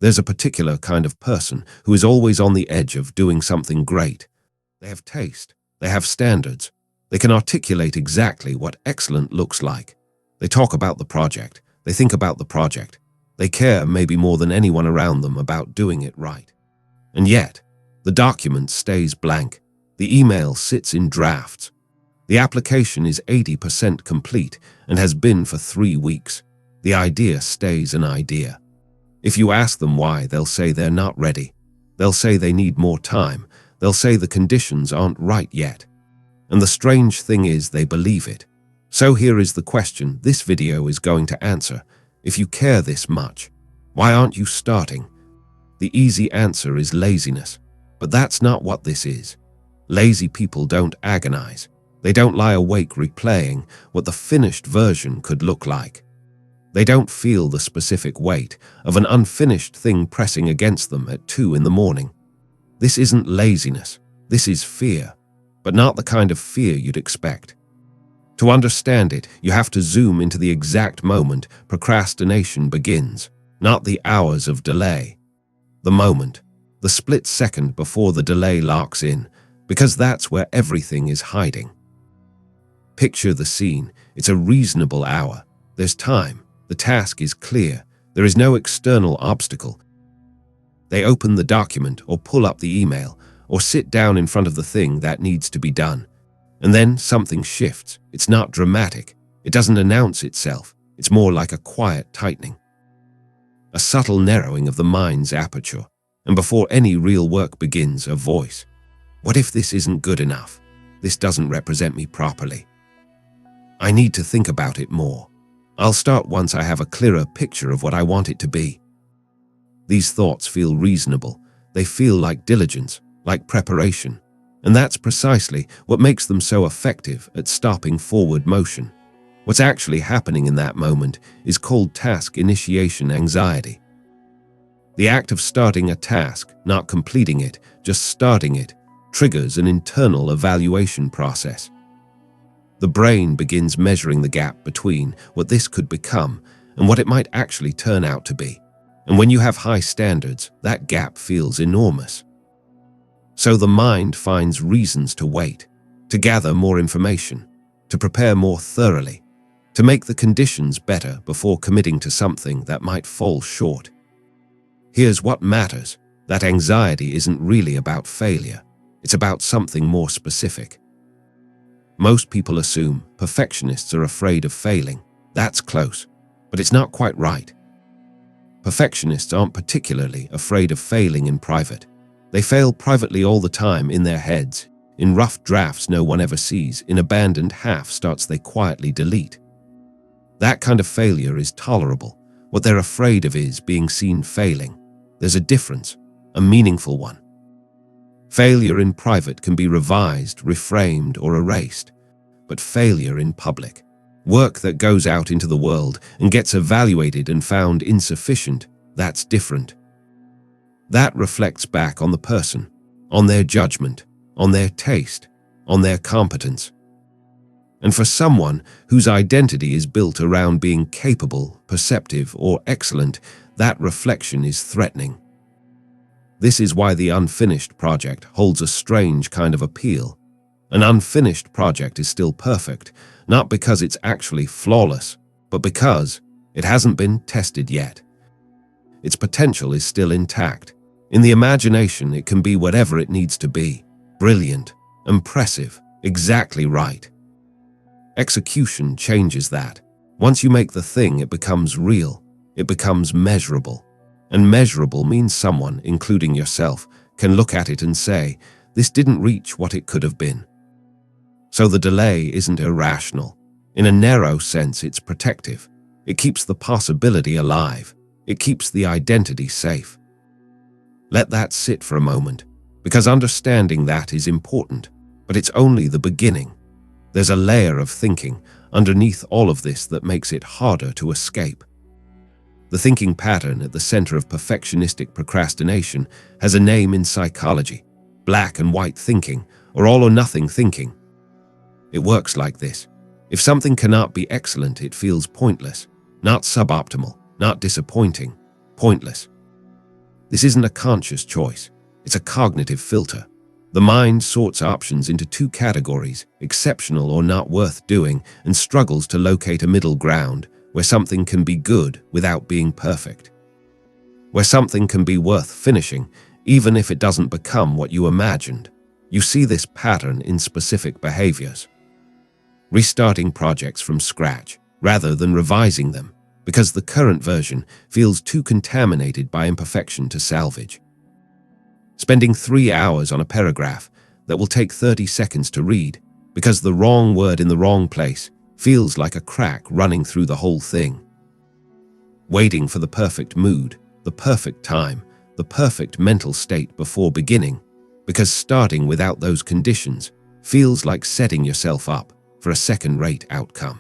There's a particular kind of person who is always on the edge of doing something great. They have taste. They have standards. They can articulate exactly what excellent looks like. They talk about the project. They think about the project. They care maybe more than anyone around them about doing it right. And yet, the document stays blank. The email sits in drafts. The application is 80% complete and has been for 3 weeks. The idea stays an idea. If you ask them why, they'll say they're not ready. They'll say they need more time. They'll say the conditions aren't right yet. And the strange thing is they believe it. So here is the question this video is going to answer. If you care this much, why aren't you starting? The easy answer is laziness. But that's not what this is. Lazy people don't agonize. They don't lie awake replaying what the finished version could look like. They don't feel the specific weight of an unfinished thing pressing against them at 2 in the morning. This isn't laziness. This is fear, but not the kind of fear you'd expect. To understand it, you have to zoom into the exact moment procrastination begins, not the hours of delay. The moment, the split second before the delay locks in, because that's where everything is hiding. Picture the scene. It's a reasonable hour. There's time. The task is clear. There is no external obstacle. They open the document or pull up the email or sit down in front of the thing that needs to be done. And then something shifts. It's not dramatic. It doesn't announce itself. It's more like a quiet tightening. A subtle narrowing of the mind's aperture. And before any real work begins, a voice. What if this isn't good enough? This doesn't represent me properly. I need to think about it more. I'll start once I have a clearer picture of what I want it to be. These thoughts feel reasonable. They feel like diligence, like preparation. And that's precisely what makes them so effective at stopping forward motion. What's actually happening in that moment is called task initiation anxiety. The act of starting a task, not completing it, just starting it, triggers an internal evaluation process. The brain begins measuring the gap between what this could become and what it might actually turn out to be. And when you have high standards, that gap feels enormous. So the mind finds reasons to wait, to gather more information, to prepare more thoroughly, to make the conditions better before committing to something that might fall short. Here's what matters. That anxiety isn't really about failure. It's about something more specific. Most people assume perfectionists are afraid of failing. That's close, but it's not quite right. Perfectionists aren't particularly afraid of failing in private. They fail privately all the time in their heads, in rough drafts no one ever sees, in abandoned half-starts they quietly delete. That kind of failure is tolerable. What they're afraid of is being seen failing. There's a difference, a meaningful one. Failure in private can be revised, reframed, or erased. But failure in public, work that goes out into the world and gets evaluated and found insufficient, that's different. That reflects back on the person, on their judgment, on their taste, on their competence. And for someone whose identity is built around being capable, perceptive, or excellent, that reflection is threatening. This is why the unfinished project holds a strange kind of appeal. An unfinished project is still perfect, not because it's actually flawless, but because it hasn't been tested yet. Its potential is still intact. In the imagination, it can be whatever it needs to be. Brilliant, impressive, exactly right. Execution changes that. Once you make the thing, it becomes real. It becomes measurable. And measurable means someone, including yourself, can look at it and say, this didn't reach what it could have been. So the delay isn't irrational. In a narrow sense, it's protective. It keeps the possibility alive. It keeps the identity safe. Let that sit for a moment, because understanding that is important, but it's only the beginning. There's a layer of thinking underneath all of this that makes it harder to escape. The thinking pattern at the center of perfectionistic procrastination has a name in psychology: black and white thinking, or all or nothing thinking. It works like this. If something cannot be excellent, it feels pointless, not suboptimal, not disappointing, pointless. This isn't a conscious choice. It's a cognitive filter. The mind sorts options into two categories, exceptional or not worth doing, and struggles to locate a middle ground where something can be good without being perfect. Where something can be worth finishing, even if it doesn't become what you imagined. You see this pattern in specific behaviors. Restarting projects from scratch rather than revising them, because the current version feels too contaminated by imperfection to salvage. Spending 3 hours on a paragraph that will take 30 seconds to read because the wrong word in the wrong place feels like a crack running through the whole thing. Waiting for the perfect mood, the perfect time, the perfect mental state before beginning, because starting without those conditions feels like setting yourself up for a second-rate outcome.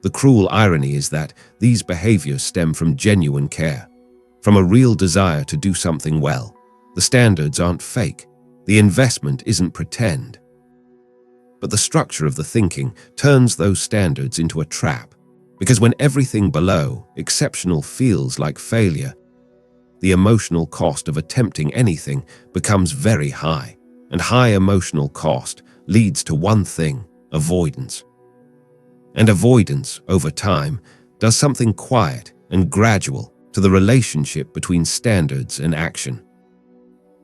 The cruel irony is that these behaviors stem from genuine care, from a real desire to do something well. The standards aren't fake. The investment isn't pretend. But the structure of the thinking turns those standards into a trap, because when everything below exceptional feels like failure, the emotional cost of attempting anything becomes very high, and high emotional cost leads to one thing: avoidance. And avoidance, over time, does something quiet and gradual to the relationship between standards and action.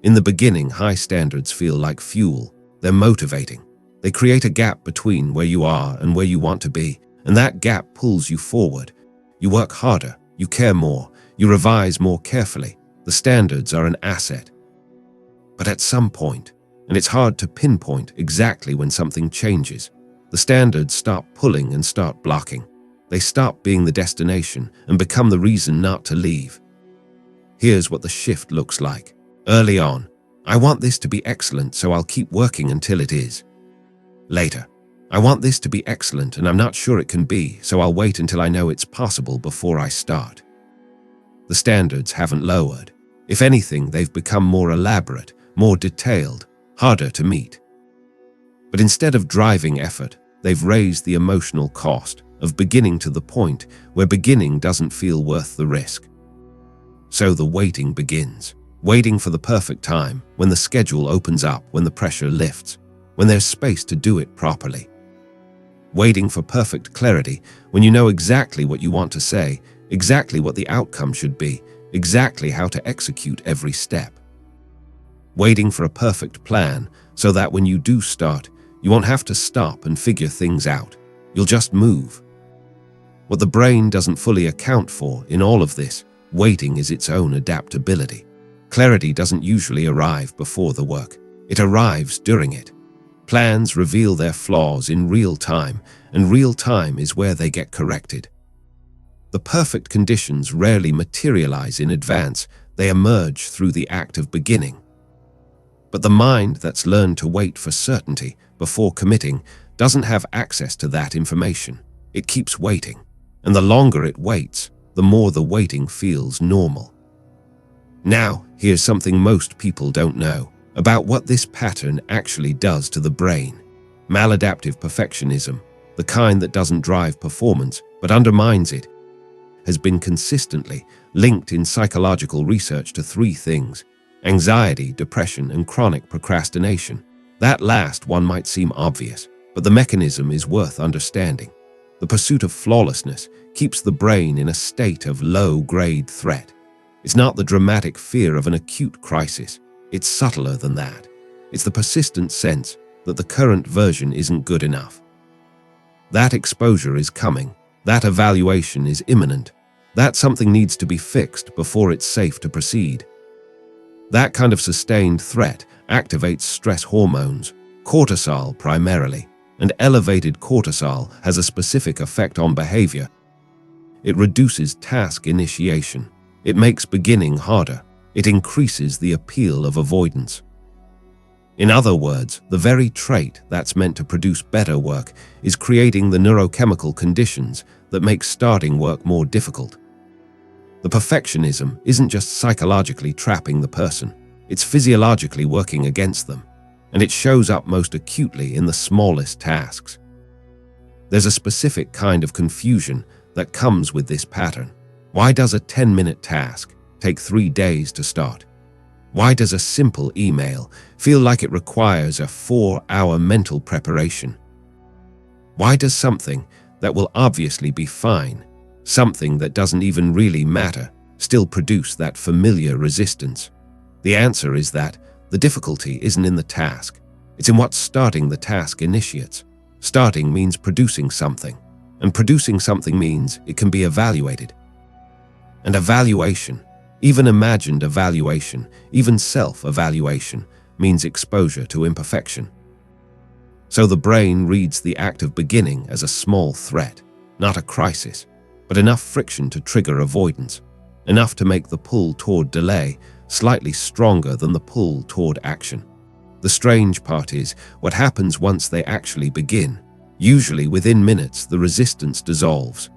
In the beginning, high standards feel like fuel. They're motivating. They create a gap between where you are and where you want to be, and that gap pulls you forward. You work harder, you care more, you revise more carefully. The standards are an asset. But at some point, and it's hard to pinpoint exactly when something changes, the standards stop pulling and start blocking. They stop being the destination and become the reason not to leave. Here's what the shift looks like. Early on, I want this to be excellent, so I'll keep working until it is. Later, I want this to be excellent and I'm not sure it can be, so I'll wait until I know it's possible before I start. The standards haven't lowered. If anything, they've become more elaborate, more detailed, harder to meet. But instead of driving effort, they've raised the emotional cost of beginning to the point where beginning doesn't feel worth the risk. So the waiting begins. Waiting for the perfect time, when the schedule opens up, when the pressure lifts, when there's space to do it properly. Waiting for perfect clarity, when you know exactly what you want to say, exactly what the outcome should be, exactly how to execute every step. Waiting for a perfect plan, so that when you do start, you won't have to stop and figure things out. You'll just move. What the brain doesn't fully account for in all of this, waiting is its own adaptability. Clarity doesn't usually arrive before the work. It arrives during it. Plans reveal their flaws in real time, and real time is where they get corrected. The perfect conditions rarely materialize in advance. They emerge through the act of beginning. But the mind that's learned to wait for certainty before committing doesn't have access to that information. It keeps waiting, and the longer it waits, the more the waiting feels normal. Now, here's something most people don't know about what this pattern actually does to the brain. Maladaptive perfectionism, the kind that doesn't drive performance but undermines it, has been consistently linked in psychological research to three things: anxiety, depression, and chronic procrastination. That last one might seem obvious, but the mechanism is worth understanding. The pursuit of flawlessness keeps the brain in a state of low-grade threat. It's not the dramatic fear of an acute crisis. It's subtler than that. It's the persistent sense that the current version isn't good enough. That exposure is coming. That evaluation is imminent. That something needs to be fixed before it's safe to proceed. That kind of sustained threat activates stress hormones, cortisol primarily, and elevated cortisol has a specific effect on behavior. It reduces task initiation. It makes beginning harder. It increases the appeal of avoidance. In other words, the very trait that's meant to produce better work is creating the neurochemical conditions that make starting work more difficult. The perfectionism isn't just psychologically trapping the person, it's physiologically working against them, and it shows up most acutely in the smallest tasks. There's a specific kind of confusion that comes with this pattern. Why does a 10-minute task take 3 days to start? Why does a simple email feel like it requires a 4-hour mental preparation? Why does something that will obviously be fine, something that doesn't even really matter, still produce that familiar resistance? The answer is that the difficulty isn't in the task. It's in what starting the task initiates. Starting means producing something, and producing something means it can be evaluated. And evaluation, even imagined evaluation, even self-evaluation, means exposure to imperfection. So the brain reads the act of beginning as a small threat, not a crisis, but enough friction to trigger avoidance, enough to make the pull toward delay slightly stronger than the pull toward action. The strange part is what happens once they actually begin. Usually within minutes, the resistance dissolves.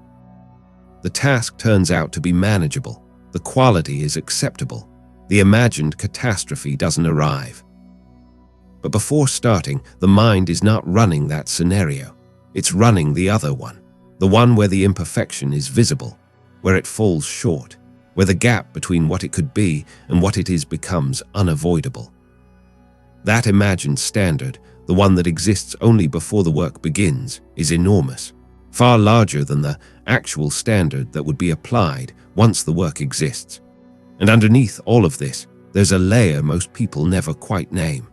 The task turns out to be manageable. The quality is acceptable. The imagined catastrophe doesn't arrive. But before starting, the mind is not running that scenario. It's running the other one, the one where the imperfection is visible, where it falls short, where the gap between what it could be and what it is becomes unavoidable. That imagined standard, the one that exists only before the work begins, is enormous, far larger than the actual standard that would be applied once the work exists. And underneath all of this, there's a layer most people never quite name.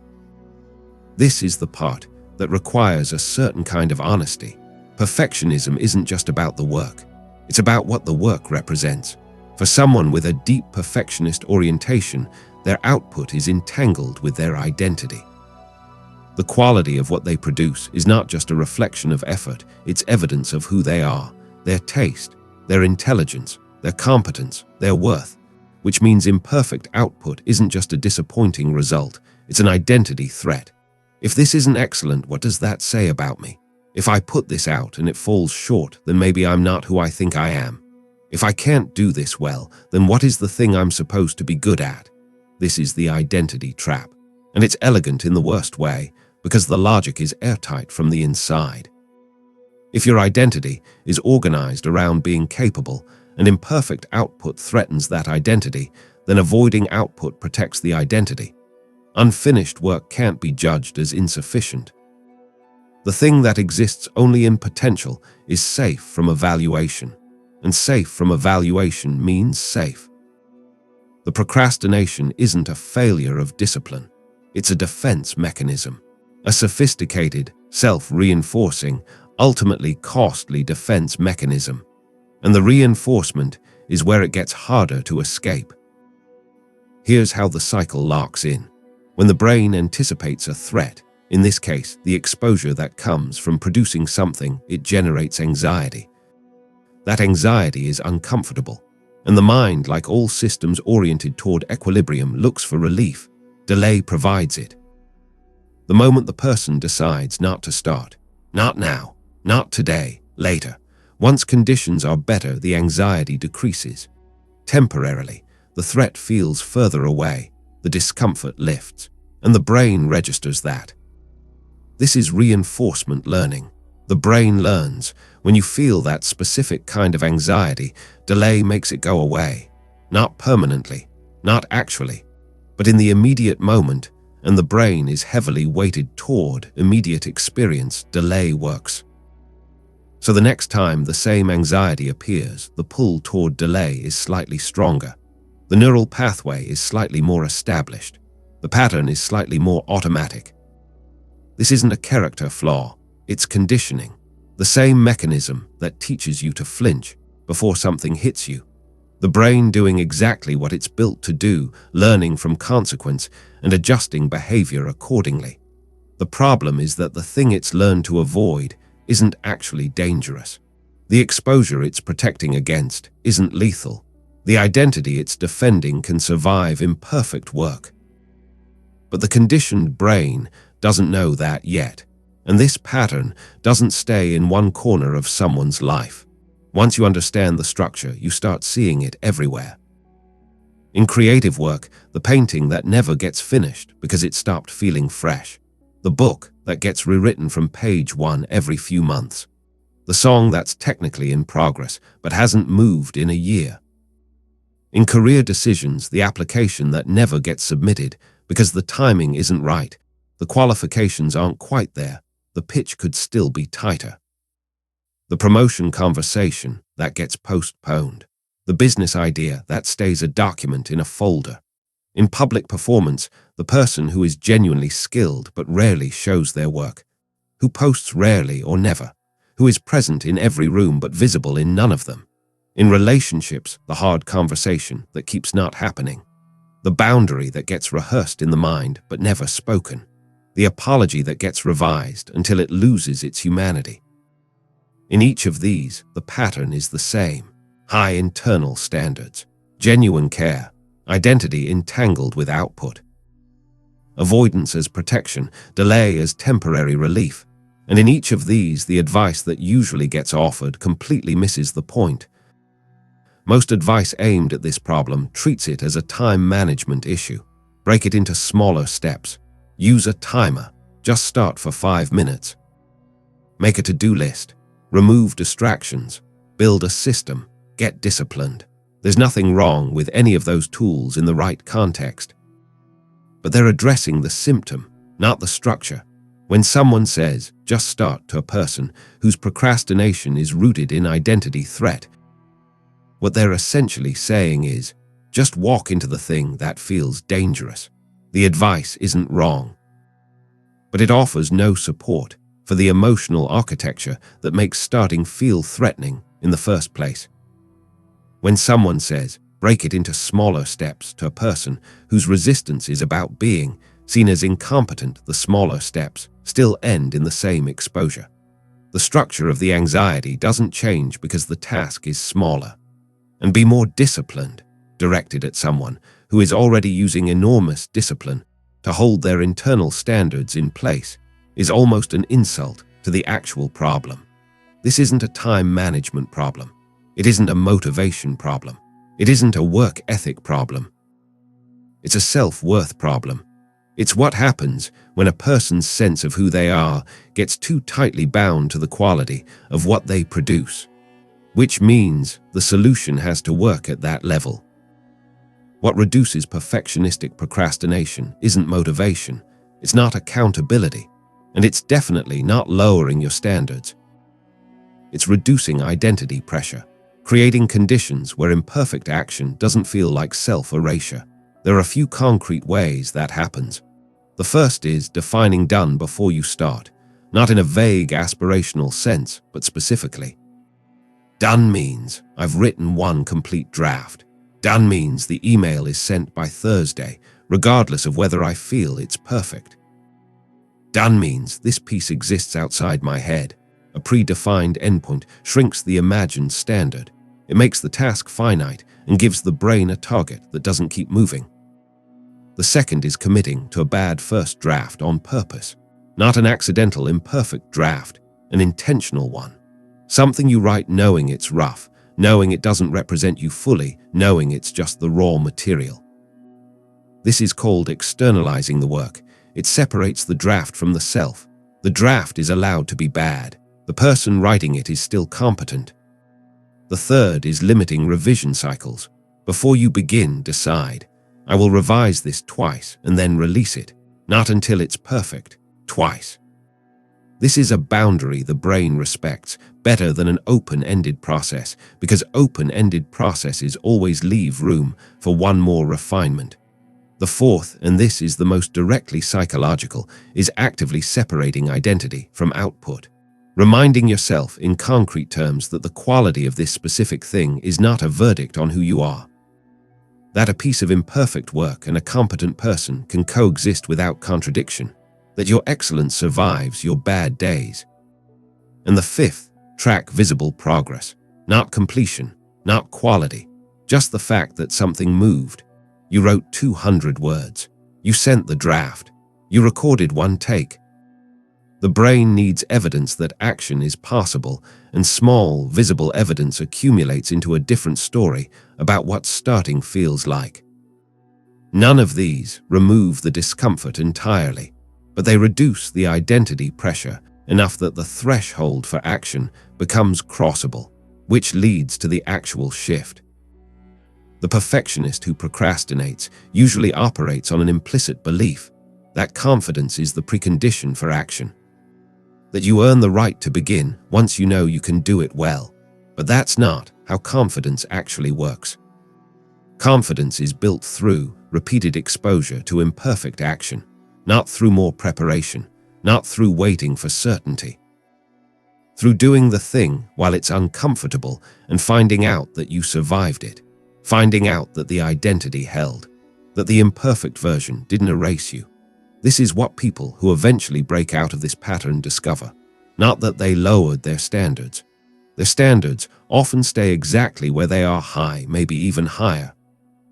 This is the part that requires a certain kind of honesty. Perfectionism isn't just about the work. It's about what the work represents. For someone with a deep perfectionist orientation, their output is entangled with their identity. The quality of what they produce is not just a reflection of effort, it's evidence of who they are, their taste, their intelligence, their competence, their worth, which means imperfect output isn't just a disappointing result, it's an identity threat. If this isn't excellent, what does that say about me? If I put this out and it falls short, then maybe I'm not who I think I am. If I can't do this well, then what is the thing I'm supposed to be good at? This is the identity trap, and it's elegant in the worst way, because the logic is airtight from the inside. If your identity is organized around being capable, and imperfect output threatens that identity, then avoiding output protects the identity. Unfinished work can't be judged as insufficient. The thing that exists only in potential is safe from evaluation, and safe from evaluation means safe. The procrastination isn't a failure of discipline. It's a defense mechanism, a sophisticated, self-reinforcing, ultimately costly defense mechanism. And the reinforcement is where it gets harder to escape. Here's how the cycle locks in. When the brain anticipates a threat, in this case, the exposure that comes from producing something, it generates anxiety. That anxiety is uncomfortable, and the mind, like all systems oriented toward equilibrium, looks for relief. Delay provides it. The moment the person decides not to start, not now, not today, later, once conditions are better, the anxiety decreases. Temporarily, the threat feels further away, the discomfort lifts, and the brain registers that. This is reinforcement learning. The brain learns when you feel that specific kind of anxiety, delay makes it go away. Not permanently, not actually, but in the immediate moment, and the brain is heavily weighted toward immediate experience, delay works. So the next time the same anxiety appears, the pull toward delay is slightly stronger. The neural pathway is slightly more established. The pattern is slightly more automatic. This isn't a character flaw, it's conditioning. The same mechanism that teaches you to flinch before something hits you. The brain doing exactly what it's built to do, learning from consequence and adjusting behavior accordingly. The problem is that the thing it's learned to avoid isn't actually dangerous. The exposure it's protecting against isn't lethal. The identity it's defending can survive imperfect work. But the conditioned brain doesn't know that yet, and this pattern doesn't stay in one corner of someone's life. Once you understand the structure, you start seeing it everywhere. In creative work, the painting that never gets finished because it stopped feeling fresh. The book that gets rewritten from page 1 every few months. The song that's technically in progress but hasn't moved in a year. In career decisions, the application that never gets submitted because the timing isn't right, the qualifications aren't quite there, the pitch could still be tighter. The promotion conversation that gets postponed, the business idea that stays a document in a folder. In public performance, the person who is genuinely skilled but rarely shows their work, who posts rarely or never, who is present in every room but visible in none of them. In relationships, the hard conversation that keeps not happening, the boundary that gets rehearsed in the mind but never spoken, the apology that gets revised until it loses its humanity. In each of these, the pattern is the same: high internal standards, genuine care, identity entangled with output. Avoidance as protection, delay as temporary relief. And in each of these, the advice that usually gets offered completely misses the point. Most advice aimed at this problem treats it as a time management issue. Break it into smaller steps. Use a timer. Just start for 5 minutes. Make a to-do list. Remove distractions. Build a system. Get disciplined. There's nothing wrong with any of those tools in the right context. But they're addressing the symptom, not the structure. When someone says, just start, to a person whose procrastination is rooted in identity threat, what they're essentially saying is, just walk into the thing that feels dangerous. The advice isn't wrong, but it offers no support for the emotional architecture that makes starting feel threatening in the first place. When someone says, break it into smaller steps, to a person whose resistance is about being seen as incompetent, the smaller steps still end in the same exposure. The structure of the anxiety doesn't change because the task is smaller. And be more disciplined, directed at someone who is already using enormous discipline to hold their internal standards in place, is almost an insult to the actual problem. This isn't a time management problem. It isn't a motivation problem. It isn't a work ethic problem. It's a self-worth problem. It's what happens when a person's sense of who they are gets too tightly bound to the quality of what they produce, which means the solution has to work at that level. What reduces perfectionistic procrastination isn't motivation, it's not accountability, and it's definitely not lowering your standards. It's reducing identity pressure, creating conditions where imperfect action doesn't feel like self-erasure. There are a few concrete ways that happens. The first is defining done before you start, not in a vague aspirational sense, but specifically. Done means I've written one complete draft. Done means the email is sent by Thursday, regardless of whether I feel it's perfect. Done means this piece exists outside my head. A predefined endpoint shrinks the imagined standard. It makes the task finite and gives the brain a target that doesn't keep moving. The second is committing to a bad first draft on purpose. Not an accidental imperfect draft, an intentional one. Something you write knowing it's rough, knowing it doesn't represent you fully, knowing it's just the raw material. This is called externalizing the work. It separates the draft from the self. The draft is allowed to be bad. The person writing it is still competent. The third is limiting revision cycles. Before you begin, decide, I will revise this twice and then release it, not until it's perfect, twice. This is a boundary the brain respects better than an open-ended process, because open-ended processes always leave room for one more refinement. The fourth, and this is the most directly psychological, is actively separating identity from output. Reminding yourself in concrete terms that the quality of this specific thing is not a verdict on who you are. That a piece of imperfect work and a competent person can coexist without contradiction. That your excellence survives your bad days. And the fifth, track visible progress. Not completion, not quality, just the fact that something moved. You wrote 200 words. You sent the draft. You recorded one take. The brain needs evidence that action is possible, and small, visible evidence accumulates into a different story about what starting feels like. None of these remove the discomfort entirely, but they reduce the identity pressure enough that the threshold for action becomes crossable, which leads to the actual shift. The perfectionist who procrastinates usually operates on an implicit belief that confidence is the precondition for action, that you earn the right to begin once you know you can do it well. But that's not how confidence actually works. Confidence is built through repeated exposure to imperfect action, not through more preparation, not through waiting for certainty. Through doing the thing while it's uncomfortable and finding out that you survived it, finding out that the identity held, that the imperfect version didn't erase you. This is what people who eventually break out of this pattern discover, not that they lowered their standards. Their standards often stay exactly where they are, high, maybe even higher.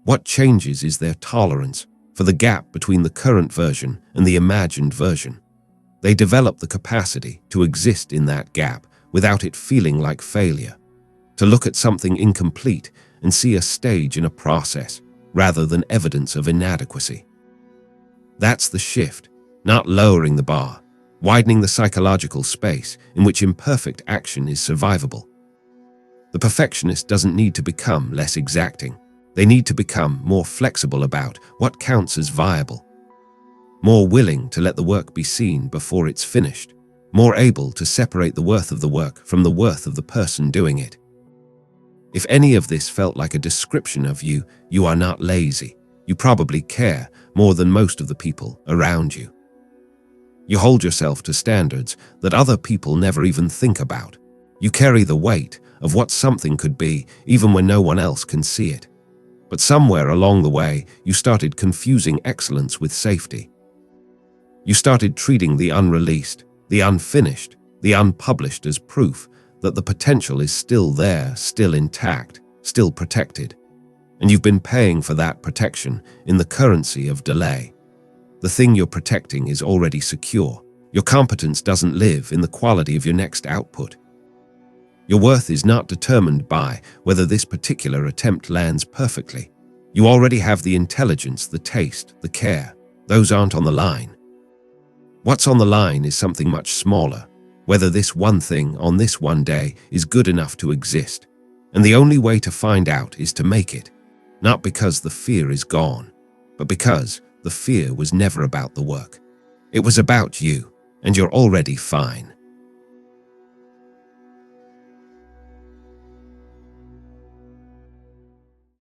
What changes is their tolerance for the gap between the current version and the imagined version. They develop the capacity to exist in that gap without it feeling like failure, to look at something incomplete and see a stage in a process rather than evidence of inadequacy. That's the shift, not lowering the bar, widening the psychological space in which imperfect action is survivable. The perfectionist doesn't need to become less exacting. They need to become more flexible about what counts as viable, more willing to let the work be seen before it's finished, more able to separate the worth of the work from the worth of the person doing it. If any of this felt like a description of you, you are not lazy. You probably care more than most of the people around you. You hold yourself to standards that other people never even think about. You carry the weight of what something could be, even when no one else can see it. But somewhere along the way, you started confusing excellence with safety. You started treating the unreleased, the unfinished, the unpublished as proof that the potential is still there, still intact, still protected. And you've been paying for that protection in the currency of delay. The thing you're protecting is already secure. Your competence doesn't live in the quality of your next output. Your worth is not determined by whether this particular attempt lands perfectly. You already have the intelligence, the taste, the care. Those aren't on the line. What's on the line is something much smaller, whether this one thing on this one day is good enough to exist. And the only way to find out is to make it, not because the fear is gone, but because the fear was never about the work. It was about you, and you're already fine.